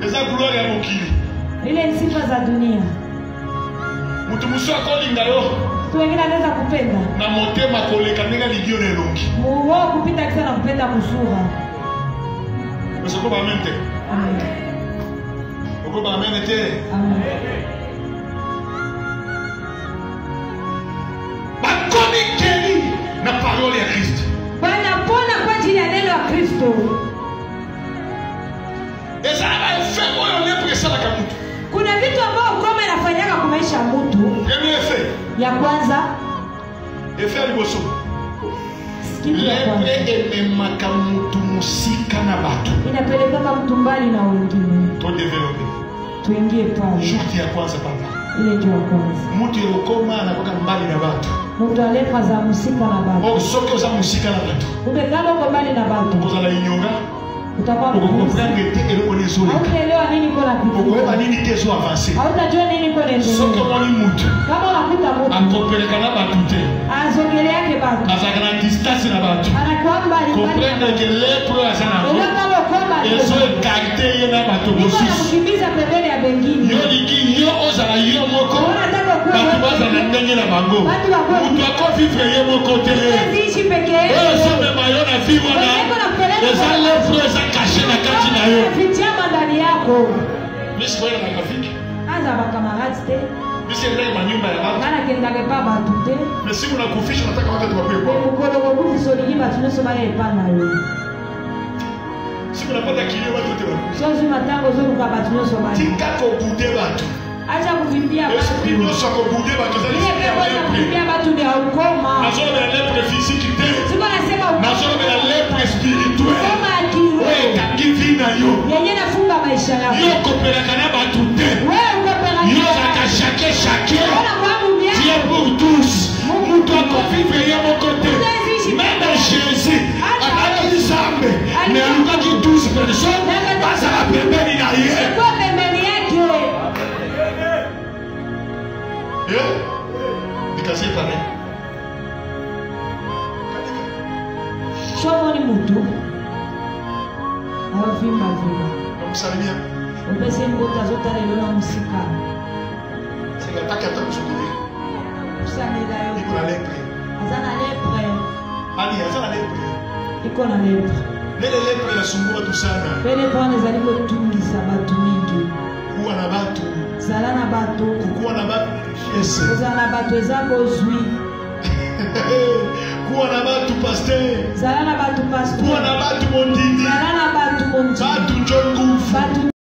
Eza gloire ya mokili. Ile ni sifa za dunia. Mtu muso akolinga yo. Mtu wengine anaweza kupenda. Na motema koleka ninga ligio nelongi. Muo kupita kisa na kupenda kusura. Mesoko ba mente. Amen. Oko ba mente. Amen. Bakoni keni na parole ya Kristo. Bana pona kwa ajili ya neno la Kristo. Eza efe moyo lepre sala ka mtu. Kuna vitu ambao ukoma inafanyaka kwa maisha ya mtu. Yemi efe. Ya kwanza, Efe aliboso. lepre ememaka mutu musika na batu. inapelekaka mtu mbali na wengine. To develope. Tuingie pale. Shurti ya kwanza papa. Ile ndio ya kwanza. Mutu yokoma anakoka mbali na batu. Mtu alepa za musika na batu. O soke oza musika na batu. Ukekalo uko mbali na batu. Koza la inyonga. Utakuwa mkuzi. Ukoprendre te eloko nezoleka. Hautaelewa nini kuna kitu. Ukoeba nini tezo avancer. Hautajua nini kuna endelea. Soke mwani mutu. Kama unakuta mtu Akopeleka na batu te. azogele yake batu. Azaka na distance na batu. Anakuwa mbali. Comprendre que lepre azana. Ndio kama uko mbali. Eso ekarte ye na batu Niko bosusu. nakukimbiza pembeni ya bengine. Yo liki yo ozala yo moko. Unataka kuwa Batu bazana ndenge na bango. Mutu akofivre ye moko te. Usiishi peke yako. Oyo somema yo na vi wana. Eza lepre eza caché na kati na yo. Fichama ndani yako. Misi boye na makafiki. Anza bakamarati te. Misi ndenge manyumba ya batu. Kana kendake pa batu te. Mesi kuna kufisha nataka wakati wapewe Pe kwa. mukolo kokufi solingi batu nyonso baya epai na yo. Siku napata kilio watu wote wako. Sozi matango ozoluka batu nyonso baya. Tika kobude watu. Acha kuvimbia Esprit batu. nyonso kobude watu zali Ile ya pepo za kuvimbia lepre. batu ndio haukoma. Nazobe ya lepre physique te. Siko nasema Nazobe ya lepre spirituel. ukoma akiwe. Oyo kangi vina yo. Yenye nafunga maisha yako. Yo kopelaka na batu te. Wewe uko pera. Yo zaka chacun. Ona kwa mumia. Dieu pour tous. Mutu akofivre ye moko te. Même Jésus akaki nzambe. Mais alukaki 12 personnes. Bazala pembeni na ye. Kwa pembeni yake. Nikasi pale. Shomo ni mtu. Avimba vimba. Namsalimia. Ubese mbota zote lelo na musika. Sikataka hata kusogelea. Usamida yo. Niko na lepre. Azana lepre. Ani azana lepre. Iko na lepre. Lele lepre inasumbua tu sana. Pele pone zaliko tungisa batu mingi. Kuwa na batu. Zala na batu. Kuwa na batu. Yes. Zala na batu ezako zwi. Kuwa na batu pasteur. Zala na batu pastor. Kuwa na batu mondini. Zala na batu monji. Batu njo nguvu. Batu